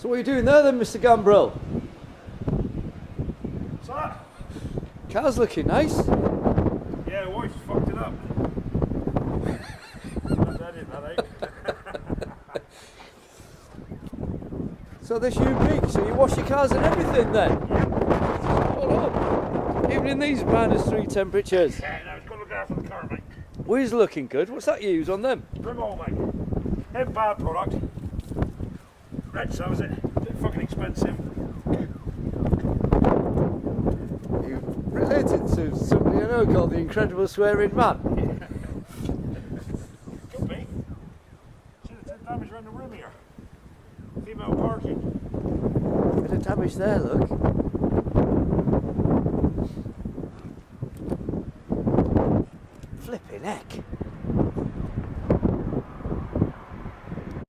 So what are you doing there then, Mr. Gambrill? What's that? Car's looking nice. Yeah, the wife's fucked it up. that ain't. So this Ubique, so you wash your cars and everything then? Yep. Hold on. Even in these -3 temperatures. Yeah, no, it's got to look after the car, mate. Wheels looking good. What's that you use on them? Rimol, mate. Ain't bad product. Red sells it. Bit fucking expensive. You related to somebody I know called the Incredible Swearing Man? Could be. See the damage around the rim here. Female parking. Bit of damage there, look. Flipping heck.